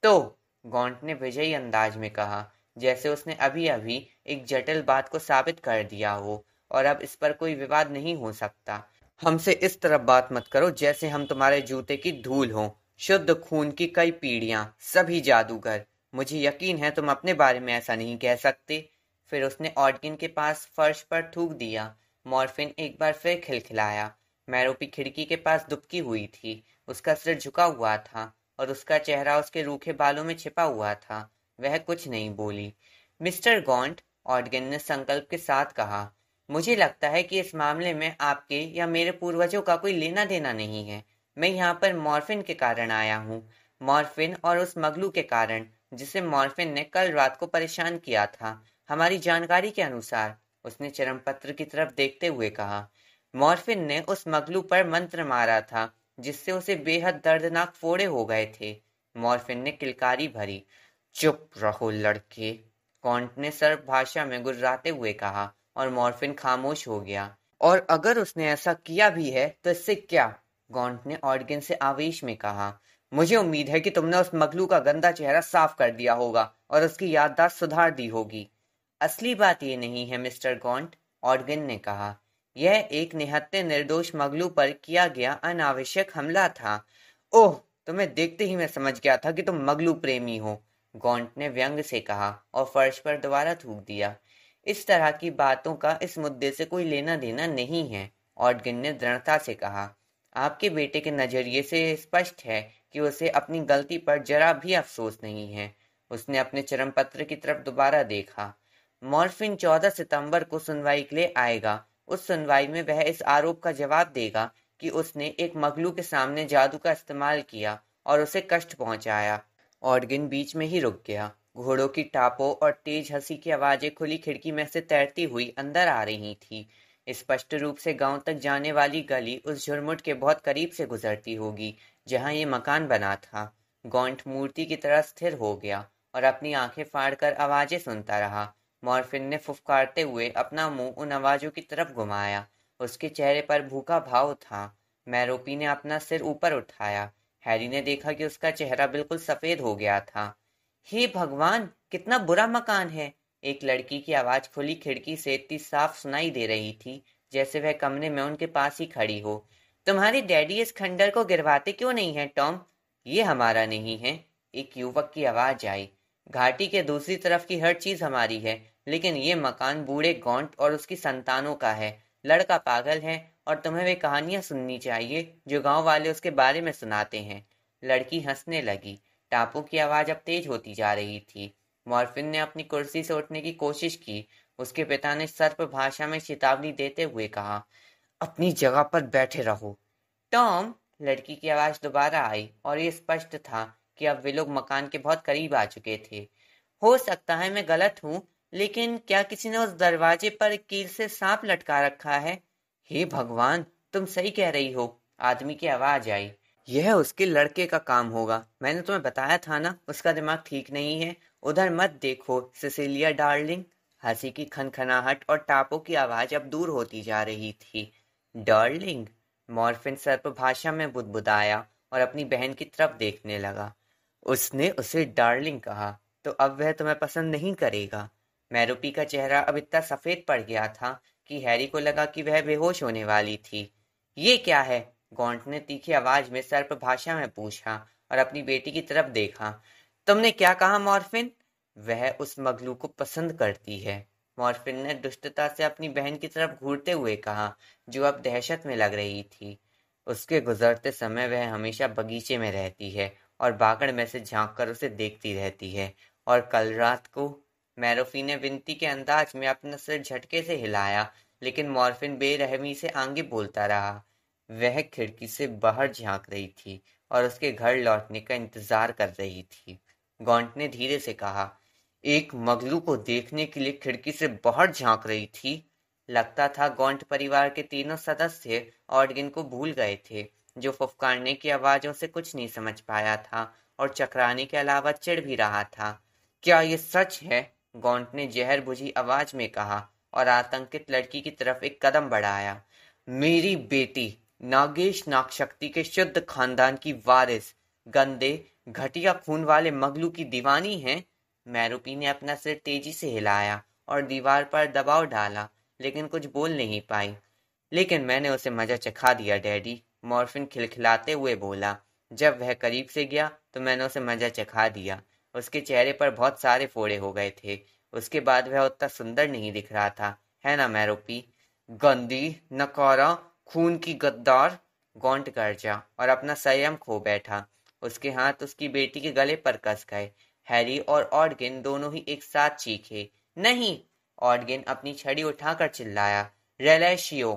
तो, गॉन्ट ने विजयी अंदाज में कहा, जैसे उसने अभी अभी एक जटिल बात को साबित कर दिया हो और अब इस पर कोई विवाद नहीं हो सकता। हमसे इस तरह बात मत करो जैसे हम तुम्हारे जूते की धूल हों। शुद्ध खून की कई पीढ़ियां, सभी जादूगर। मुझे यकीन है तुम अपने बारे में ऐसा नहीं कह सकते। फिर उसने ऑडकिन के पास फर्श पर थूक दिया। मॉर्फिन एक बार फिर खिलखिलाया। मैरोपी खिड़की के पास दुबकी हुई थी। उसका सिर झुका हुआ था और उसका चेहरा उसके रूखे बालों में छिपा हुआ था। वह कुछ नहीं बोली। मिस्टर गॉन्ट, ऑडगिन ने संकल्प के साथ कहा, मुझे लगता है कि इस मामले में आपके या मेरे पूर्वजों का कोई लेना देना नहीं है। मैं यहाँ पर मॉर्फिन के कारण आया हूँ। मॉर्फिन और उस मगलू के कारण, जिसे मॉर्फिन ने कल रात को परेशान किया था। हमारी जानकारी के अनुसार, उसने चरमपत्र की तरफ देखते हुए कहा, मॉर्फिन ने उस मगलू पर मंत्र मारा था, जिससे उसे बेहद दर्दनाक फोड़े हो गए थे। मॉर्फिन ने किलकारी भरी। चुप रहो लड़के, कॉन्ट ने सर्व भाषा में गुर्राते हुए कहा, और मॉर्फिन खामोश हो गया। और अगर उसने ऐसा किया भी है तो इससे क्या? गॉन्ट ने ऑडगिन से आवेश में कहा। मुझे उम्मीद है कि तुमने उस मगलू का गंदा चेहरा साफ कर दिया होगा और उसकी याददाश्त सुधार दी होगी। असली बात ये नहीं है मिस्टर गॉन्ट, ऑडगिन ने कहा। यह एक निहत्थे निर्दोष मगलू पर किया गया अनावश्यक हमला था। ओह, तुम्हें देखते ही मैं समझ गया था कि तुम मगलू प्रेमी हो, गॉन्ट ने व्यंग से कहा और फर्श पर दोबारा थूक दिया। इस तरह की बातों का इस मुद्दे से कोई लेना देना नहीं है, ऑडगिन ने दृढ़ता से कहा। आपके बेटे के नजरिए से स्पष्ट है कि उसे अपनी गलती पर जरा भी अफसोस नहीं है। उसने अपने चरमपत्र की तरफ दोबारा देखा। मॉर्फिन 14 सितंबर को सुनवाई के लिए आएगा। उस सुनवाई में वह इस आरोप का जवाब देगा कि उसने एक मगलू के सामने जादू का इस्तेमाल किया और उसे कष्ट पहुंचाया। ऑडगिन बीच में ही रुक गया। घोड़ों की टापों और तेज हंसी की आवाजें खुली खिड़की में से तैरती हुई अंदर आ रही थी। स्पष्ट रूप से गांव तक जाने वाली गली उस झुरमुट के बहुत करीब से गुजरती होगी जहां ये मकान बना था। गॉन्ट मूर्ति की तरह स्थिर हो गया और अपनी आंखें फाड़कर आवाजें सुनता रहा। मॉर्फिन ने फुफकारते हुए अपना मुंह उन आवाजों की तरफ घुमाया। उसके चेहरे पर भूखा भाव था। मैरोपी ने अपना सिर ऊपर उठाया। हैरी ने देखा कि उसका चेहरा बिल्कुल सफेद हो गया था। हे भगवान, कितना बुरा मकान है! एक लड़की की आवाज खुली खिड़की से इतनी साफ सुनाई दे रही थी जैसे वह कमरे में उनके पास ही खड़ी हो। तुम्हारे डैडी इस खंडर को गिरवाते क्यों नहीं है टॉम? ये हमारा नहीं है, एक युवक की आवाज आई। घाटी के दूसरी तरफ की हर चीज हमारी है, लेकिन ये मकान बूढ़े गॉन्ट और उसकी संतानों का है। लड़का पागल है और तुम्हें वे कहानियां सुननी चाहिए जो गांव वाले उसके बारे में सुनाते हैं। लड़की हंसने लगी। टापू की आवाज अब तेज होती जा रही थी। मॉर्फिन ने अपनी कुर्सी से उठने की कोशिश की। उसके पिता ने सर्प भाषा में चेतावनी देते हुए कहा, अपनी जगह पर बैठे रहो। टॉम, लड़की की आवाज दोबारा आई और ये स्पष्ट था कि अब वे लोग मकान के बहुत करीब आ चुके थे। हो सकता है मैं गलत हूँ, लेकिन क्या किसी ने उस दरवाजे पर कील से सांप लटका रखा है? हे भगवान, तुम सही कह रही हो, आदमी की आवाज आई। यह उसके लड़के का काम होगा। मैंने तुम्हें बताया था ना, उसका दिमाग ठीक नहीं है। उधर मत देखो सिसिलिया डार्लिंग। हंसी की खनखनाहट और टापों की आवाज अब दूर होती जा रही थी। डार्लिंग, मॉर्फिन सर्प भाषा में बुदबुदाया और अपनी बहन की तरफ देखने लगा। उसने उसे डार्लिंग कहा, तो अब वह तुम्हें पसंद नहीं करेगा। मैरूपी का चेहरा अब इतना सफेद पड़ गया था कि हैरी को लगा कि वह बेहोश होने वाली थी। ये क्या है? गॉन्ट ने तीखी आवाज में सर्प भाषा में पूछा और अपनी बेटी की तरफ देखा। तुमने क्या कहा मॉर्फिन? वह उस मगलू को पसंद करती है, मॉर्फिन ने दुष्टता से अपनी बहन की तरफ घूरते हुए कहा, जो अब दहशत में लग रही थी। उसके गुजरते समय वह हमेशा बगीचे में रहती है और बागड़ में से झांक कर उसे देखती रहती है। और कल रात को मैरोफी ने विनती के अंदाज में अपना सिर झटके से हिलाया, लेकिन मॉर्फिन बेरहमी से आगे बोलता रहा। वह खिड़की से बाहर झांक रही थी और उसके घर लौटने का इंतजार कर रही थी। गॉन्ट ने धीरे से कहा, एक मगलू को देखने के लिए खिड़की से बाहर झांक रही थी। लगता था गॉन्ट परिवार के तीनों सदस्य ऑडगिन को भूल गए थे, जो फुफकारने की आवाजों से कुछ नहीं समझ पाया था और चकराने के अलावा चिढ़ भी रहा था। क्या ये सच है? गॉन्ट ने जहर बुझी आवाज में कहा और आतंकित लड़की की तरफ एक कदम बढ़ाया। मेरी बेटी नागेश नागशक्ति के शुद्ध खानदान की वारिस गंदे घटिया खून वाले मगलू की दीवानी है। मैरूपी ने अपना सिर तेजी से हिलाया और दीवार पर दबाव डाला, लेकिन कुछ बोल नहीं पाई। लेकिन मैंने उसे मजा चखा दिया डैडी, मॉर्फिन खिलखिलाते हुए बोला। जब वह करीब से गया तो मैंने उसे मजा चखा दिया। उसके चेहरे पर बहुत सारे फोड़े हो गए थे। उसके बाद वह उतना सुंदर नहीं दिख रहा था, है ना मैरूपी? गंदी, नकारा, खून की गद्दार! गॉन्ट गरजा और अपना संयम खो बैठा। उसके हाथ उसकी बेटी के गले पर कस गए। हैरी और ऑडगिन दोनों ही एक साथ चीखे, नहीं! ऑडगिन अपनी छड़ी उठाकर चिल्लाया, रेलेशियो!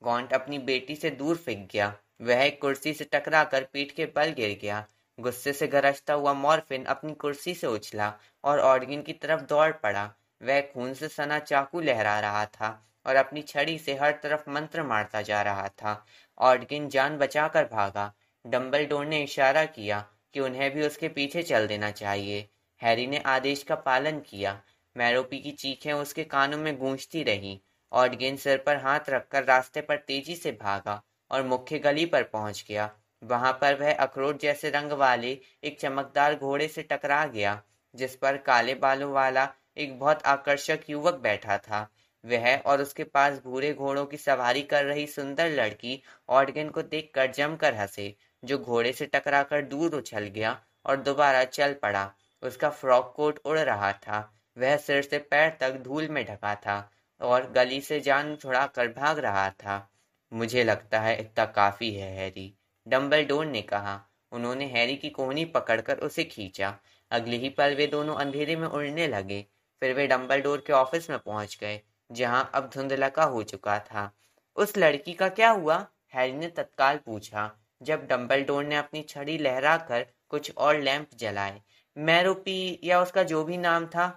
गॉन्ट अपनी बेटी से दूर फेंक गया। वह एक कुर्सी से टकराकर पीठ के बल गिर गया। गुस्से से गरजता हुआ मॉर्फिन अपनी कुर्सी से उछला और ऑडगिन की तरफ दौड़ पड़ा। वह खून से सना चाकू लहरा रहा था और अपनी छड़ी से हर तरफ मंत्र मारता जा रहा था। ऑडगिन जान बचाकर भागा। डंबलडोर ने इशारा किया कि उन्हें भी उसके पीछे चल देना चाहिए। हैरी ने आदेश का पालन किया। मैरोपी की चीखें उसके कानों में गूंजती रहीं। ऑडगिन सिर पर हाथ रखकर रास्ते पर तेजी से भागा और मुख्य गली पर पहुंच गया। वहां पर वह अखरोट जैसे रंग वाले एक चमकदार घोड़े से टकरा गया, जिस पर काले बालों वाला एक बहुत आकर्षक युवक बैठा था। वह और उसके पास भूरे घोड़ों की सवारी कर रही सुंदर लड़की ऑडगिन को देखकर जमकर हंसे, जो घोड़े से टकराकर दूर उछल गया और दोबारा चल पड़ा। उसका फ्रॉक कोट उड़ रहा था। वह सिर से पैर तक धूल में ढका था और गली से जान छुड़ाकर भाग रहा था। मुझे लगता है इतना काफी है हैरी, डंबलडोर ने कहा। उन्होंने हैरी की कोहनी पकड़कर उसे खींचा। अगले ही पल वे दोनों अंधेरे में उड़ने लगे। फिर वे डंबलडोर के ऑफिस में पहुंच गए, जहां अब धुंधलका हो चुका था। उस लड़की का क्या हुआ? हैरी ने तत्काल पूछा, जब डंबलडोर ने अपनी छड़ी लहराकर कुछ और लैंप जलाए। मैरोपी या उसका जो भी नाम था।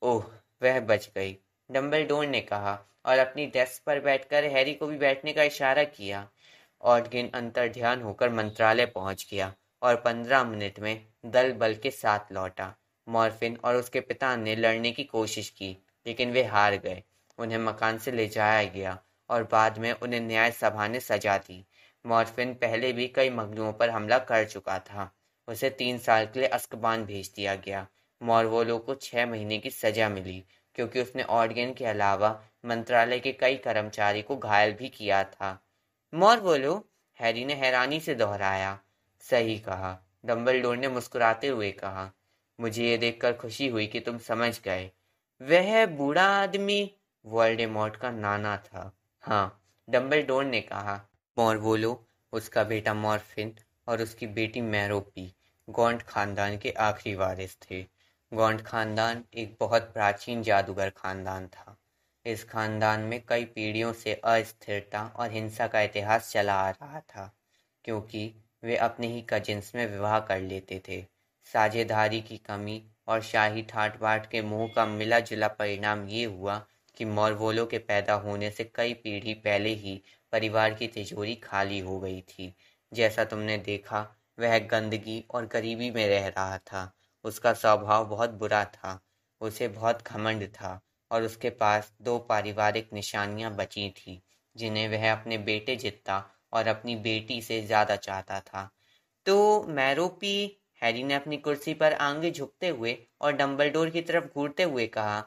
ओह, वह बच गई, डंबलडोर ने कहा और अपनी डेस्क पर बैठकर हैरी को भी बैठने का इशारा किया। ऑडगिन अंतर्ध्यान होकर मंत्रालय पहुंच गया और 15 मिनट में दल बल के साथ लौटा। मॉर्फिन और उसके पिता ने लड़ने की कोशिश की, लेकिन वे हार गए। उन्हें मकान से ले जाया गया और बाद में उन्हें न्याय सभा ने सजा दी। मॉर्फिन पहले भी कई मगलुओं पर हमला कर चुका था। उसे 3 साल के लिए अज़्क़बान भेज दिया गया। मॉर्वोलो को 6 महीने की सजा मिली, क्योंकि उसने ऑडगिन के अलावा मंत्रालय के कई कर्मचारी को घायल भी किया था। मॉर्वोलो? हैरी ने हैरानी से दोहराया। सही कहा, डंबलडोर ने मुस्कुराते हुए कहा। मुझे ये देखकर खुशी हुई कि तुम समझ गए। वह बूढ़ा आदमी वोल्डेमॉर्ट का नाना था। हाँ, डंबलडोर ने कहा। मॉर्वोलो, उसका बेटा मॉर्फिन और उसकी बेटी मैरोपी गॉन्ट खानदान के आखिरी वारिस थे। गॉन्ट खानदान एक बहुत प्राचीन जादूगर खानदान था। इस खानदान में कई पीढ़ियों से अस्थिरता और हिंसा का इतिहास चला आ रहा था, क्योंकि वे अपने ही कजिन्स में विवाह कर लेते थे। साझेदारी की कमी और शाही ठाट बाट के मुंह का मिला जुला परिणाम ये हुआ कि मॉर्वोलो के पैदा होने से कई पीढ़ी पहले ही परिवार की तिजोरी खाली हो गई थी। जैसा तुमने देखा, वह गंदगी और गरीबी में रह रहा था। उसका स्वभाव बहुत बुरा था। उसे बहुत घमंड था और उसके पास 2 पारिवारिक निशानियां बची थी, जिन्हें वह अपने बेटे जितना और अपनी बेटी से ज्यादा चाहता था। तो मैरोपी? हैरी ने अपनी कुर्सी पर आंगे झुकते हुए और डंबलडोर की तरफ घूरते हुए कहा।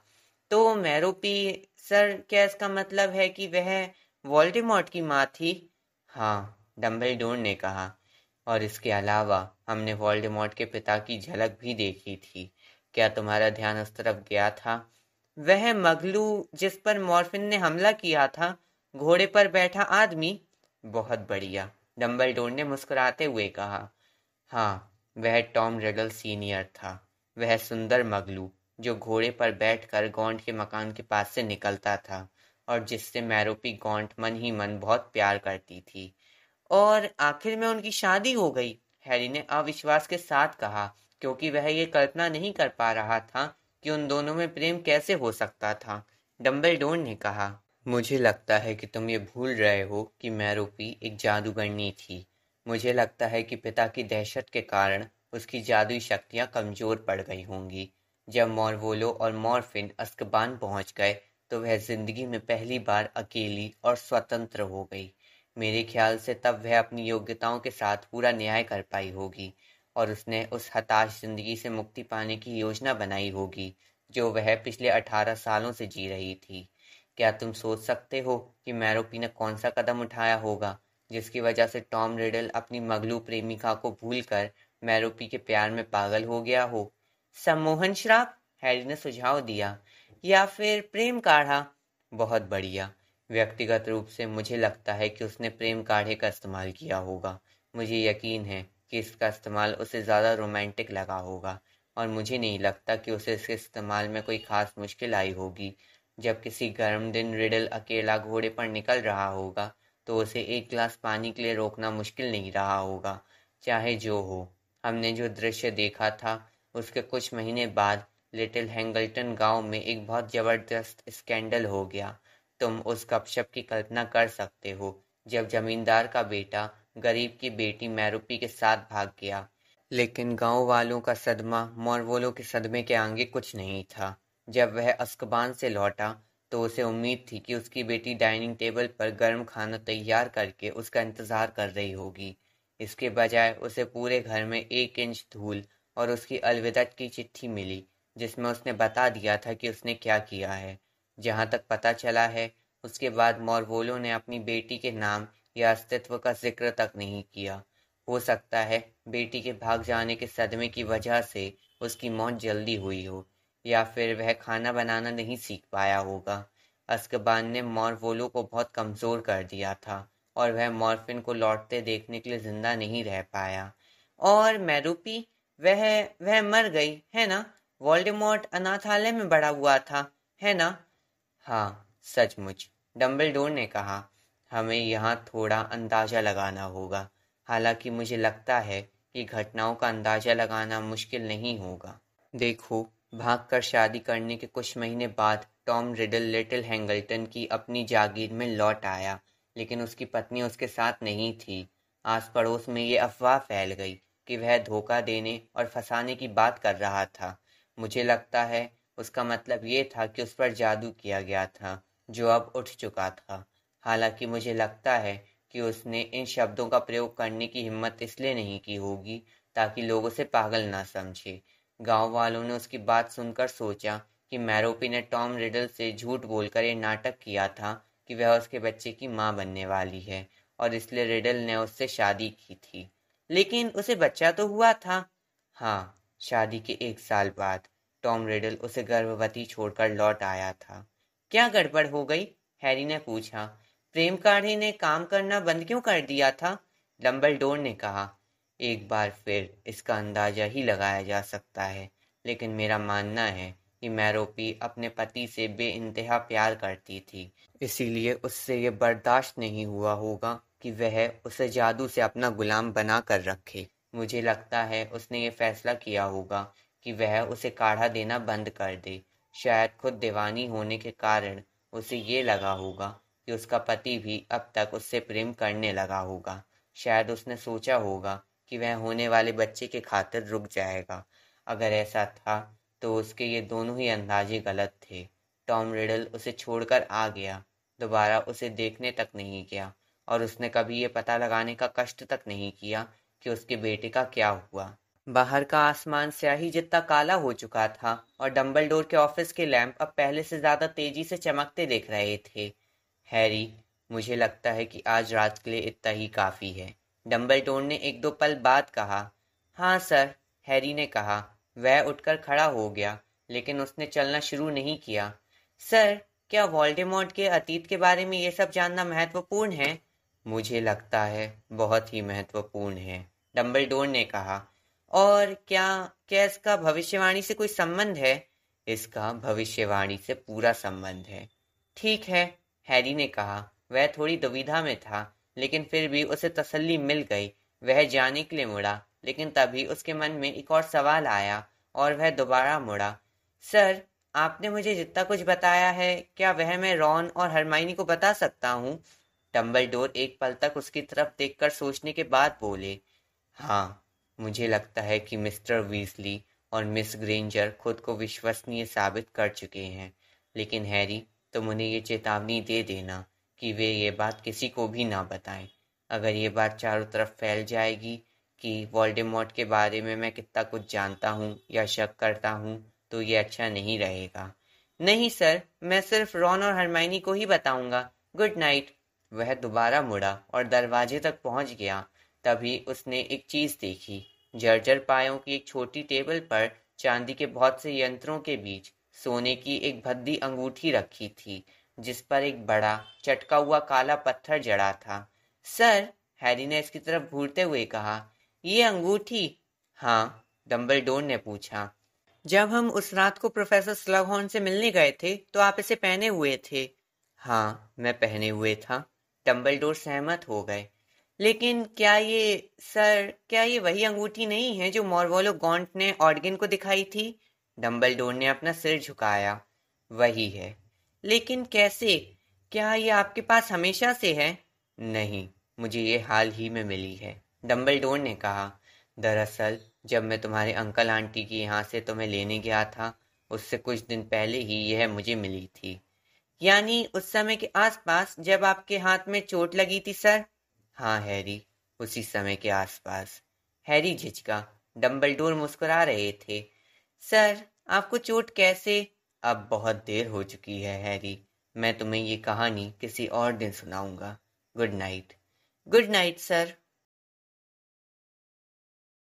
तो मैरोपी सर, क्या इसका मतलब है कि वह वोल्डेमॉर्ट की माँ थी? हाँ, डम्बलडोर ने कहा। और इसके अलावा हमने वोल्डेमॉर्ट के पिता की झलक भी देखी थी। क्या तुम्हारा ध्यान उस तरफ गया था? वह मगलू जिस पर मॉर्फिन ने हमला किया था, घोड़े पर बैठा आदमी? बहुत बढ़िया, डम्बलडोर ने मुस्कुराते हुए कहा। हाँ, वह टॉम रिडल सीनियर था, वह सुंदर मगलू जो घोड़े पर बैठकर गॉन्ट के मकान के पास से निकलता था और जिससे मैरोपी गॉन्ट मन ही मन बहुत प्यार करती थी। और आखिर में उनकी शादी हो गई, हैरी ने अविश्वास के साथ कहा, क्योंकि वह ये कल्पना नहीं कर पा रहा था कि उन दोनों में प्रेम कैसे हो सकता था। डम्बलडोर ने कहा, मुझे लगता है कि तुम ये भूल रहे हो कि मैरोपी एक जादूगरनी थी। मुझे लगता है कि पिता की दहशत के कारण उसकी जादुई शक्तियां कमजोर पड़ गई होंगी। जब मॉर्वोलो और मॉर्फिन अज़्काबान पहुंच गए तो वह जिंदगी में पहली बार अकेली और स्वतंत्र हो गई। मेरे ख्याल से तब वह अपनी योग्यताओं के साथ पूरा न्याय कर पाई होगी और उसने उस हताश जिंदगी से मुक्ति पाने की योजना बनाई होगी जो वह पिछले 18 सालों से जी रही थी। क्या तुम सोच सकते हो कि मैरोपी ने कौन सा कदम उठाया होगा जिसकी वजह से टॉम रिडल अपनी मगलू प्रेमिका को भूलकर मैरोपी के प्यार में पागल हो गया हो? सम्मोहन श्राप, हैरी ने सुझाव दिया, या फिर प्रेम काढ़ा। बहुत बढ़िया। व्यक्तिगत रूप से मुझे लगता है कि उसने प्रेम काढ़े का इस्तेमाल किया होगा। मुझे यकीन है कि इसका इस्तेमाल उसे ज़्यादा रोमांटिक लगा होगा और मुझे नहीं लगता कि उसे इसके इस्तेमाल में कोई खास मुश्किल आई होगी। जब किसी गर्म दिन रिडल अकेला घोड़े पर निकल रहा होगा तो उसे एक गिलास पानी के लिए रोकना मुश्किल नहीं रहा होगा। चाहे जो हो, हमने जो दृश्य देखा था उसके कुछ महीने बाद लिटिल हैंगल्टन गांव में एक बहुत जबरदस्त स्कैंडल हो गया। तुम उस गपशप की कल्पना कर सकते हो जब जमींदार का बेटा गरीब की बेटी मैरूपी के साथ भाग गया। लेकिन गांव वालों का सदमा मॉर्वोलो के सदमे के आगे कुछ नहीं था। जब वह अज़्काबान से लौटा तो उसे उम्मीद थी कि उसकी बेटी डाइनिंग टेबल पर गर्म खाना तैयार करके उसका इंतजार कर रही होगी। इसके बजाय उसे पूरे घर में 1 इंच धूल और उसकी अलविदा की चिट्ठी मिली जिसमें उसने बता दिया था कि उसने क्या किया है। जहां तक पता चला है, उसके बाद मॉर्वोलो ने अपनी बेटी के नाम या अस्तित्व का जिक्र तक नहीं किया। हो सकता है बेटी के भाग जाने के सदमे की वजह से उसकी मौत जल्दी हुई हो, या फिर वह खाना बनाना नहीं सीख पाया होगा। अज़्काबान ने मॉर्वोलो को बहुत कमज़ोर कर दिया था और वह मॉर्फिन को लौटते देखने के लिए जिंदा नहीं रह पाया। और मैरूपी, वह वह मर गई है ना? वोल्डेमॉर्ट अनाथालय में बड़ा हुआ था, है ना? हाँ, सचमुच, डम्बलडोर ने कहा। हमें यहाँ थोड़ा अंदाजा लगाना होगा। हालांकि मुझे लगता है कि घटनाओं का अंदाजा लगाना मुश्किल नहीं होगा। देखो, भागकर शादी करने के कुछ महीने बाद टॉम रिडल लिटिल हैंगल्टन की अपनी जागीर में लौट आया, लेकिन उसकी पत्नी उसके साथ नहीं थी। आस पड़ोस में ये अफवाह फैल गई कि वह धोखा देने और फंसाने की बात कर रहा था। मुझे लगता है उसका मतलब ये था कि उस पर जादू किया गया था, जो अब उठ चुका था। हालांकि मुझे लगता है कि उसने इन शब्दों का प्रयोग करने की हिम्मत इसलिए नहीं की होगी ताकि लोग उसे पागल ना समझे। गांव वालों ने उसकी बात सुनकर सोचा कि मैरोपी ने टॉम रिडल से झूठ बोलकर ये नाटक किया था कि वह उसके बच्चे की मां बनने वाली है और इसलिए रिडल ने उससे शादी की थी। लेकिन उसे बच्चा तो हुआ था। हाँ, शादी के 1 साल बाद टॉम रिडल उसे गर्भवती छोड़कर लौट आया था। क्या गड़बड़ हो गई? हैरी ने पूछा। प्रेम काढ़े ने काम करना बंद क्यों कर दिया था? डम्बलडोर ने कहा। एक बार फिर इसका अंदाजा ही लगाया जा सकता है, लेकिन मेरा मानना है कि मैरोपी अपने पति से बेइंतहा प्यार करती थी, इसीलिए उससे ये बर्दाश्त नहीं हुआ होगा कि वह उसे जादू से अपना गुलाम बना कर रखे। मुझे लगता है उसने ये फैसला किया होगा कि वह उसे काढ़ा देना बंद कर दे। शायद खुद दीवानी होने के कारण उसे ये लगा होगा कि उसका पति भी अब तक उससे प्रेम करने लगा होगा। शायद उसने सोचा होगा कि वह होने वाले बच्चे के खातिर रुक जाएगा। अगर ऐसा था तो उसके ये दोनों ही अंदाजे गलत थे। टॉम रिडल उसे छोड़कर आ गया, दोबारा उसे देखने तक नहीं गया और उसने कभी ये पता लगाने का कष्ट तक नहीं किया कि उसके बेटे का क्या हुआ। बाहर का आसमान स्याही जितना काला हो चुका था और डंबलडोर के ऑफिस के लैंप अब पहले से ज्यादा तेजी से चमकते दिख रहे थे। हैरी, मुझे लगता है कि आज रात के लिए इतना ही काफ़ी है। डम्बलडोर ने एक दो पल बाद कहा। हाँ सर, हैरी ने कहा। वह उठकर खड़ा हो गया, लेकिन उसने चलना शुरू नहीं किया। सर, क्या वोल्डेमॉर्ट के अतीत के बारे में ये सब जानना महत्वपूर्ण है? मुझे लगता है बहुत ही महत्वपूर्ण है, डम्बलडोर ने कहा। और क्या क्या इसका भविष्यवाणी से कोई संबंध है? इसका भविष्यवाणी से पूरा संबंध है। ठीक है, हैरी ने कहा। वह थोड़ी दुविधा में था, लेकिन फिर भी उसे तसल्ली मिल गई। वह जाने के लिए मुड़ा, लेकिन तभी उसके मन में एक और सवाल आया और वह दोबारा मुड़ा। सर, आपने मुझे जितना कुछ बताया है, क्या वह मैं रॉन और हरमाइनी को बता सकता हूँ? डम्बलडोर एक पल तक उसकी तरफ देखकर सोचने के बाद बोले। हाँ, मुझे लगता है कि मिस्टर वीजली और मिस ग्रेंजर खुद को विश्वसनीय साबित कर चुके हैं। लेकिन हैरी, तुम उन्हें ये चेतावनी दे देना कि वे ये बात किसी को भी ना बताएं। अगर ये बात चारों तरफ फैल जाएगी कि वोल्डेमॉर्ट के बारे में मैं कितना कुछ जानता हूँ या शक करता हूँ, तो ये अच्छा नहीं रहेगा। नहीं सर, मैं सिर्फ रॉन और हरमाइनी को ही बताऊंगा। Good night. वह दोबारा मुड़ा और दरवाजे तक पहुंच गया। तभी उसने एक चीज देखी। जर्जर पायों की एक छोटी टेबल पर चांदी के बहुत से यंत्रों के बीच सोने की एक भद्दी अंगूठी रखी थी, जिस पर एक बड़ा चटका हुआ काला पत्थर जड़ा था। सर, हैरी ने इसकी तरफ घूरते हुए कहा। ये अंगूठी? हाँ, डम्बलडोर ने पूछा। जब हम उस रात को प्रोफेसर स्लगहॉर्न से मिलने गए थे, तो आप इसे पहने हुए थे। हाँ, मैं पहने हुए था। डम्बलडोर सहमत हो गए। लेकिन क्या ये वही अंगूठी नहीं है जो मोरवोलो गॉन्ट ने ऑडगिन को दिखाई थी? डम्बलडोर ने अपना सिर झुकाया। वही है। लेकिन कैसे? क्या ये आपके पास हमेशा से है? नहीं, मुझे ये हाल ही में मिली है, डम्बलडोर ने कहा। दरअसल जब मैं तुम्हारे अंकल आंटी की यहाँ से तुम्हें लेने गया था, उससे कुछ दिन पहले ही यह मुझे मिली थी। यानी उस समय के आसपास जब आपके हाथ में चोट लगी थी सर? हाँ हैरी, उसी समय के आसपास। हैरी झिझका। डम्बलडोर मुस्कुरा रहे थे। सर, आपको चोट कैसे? अब बहुत देर हो चुकी है हैरी। मैं तुम्हें ये कहानी किसी और दिन सुनाऊंगा। Good night. Good night sir.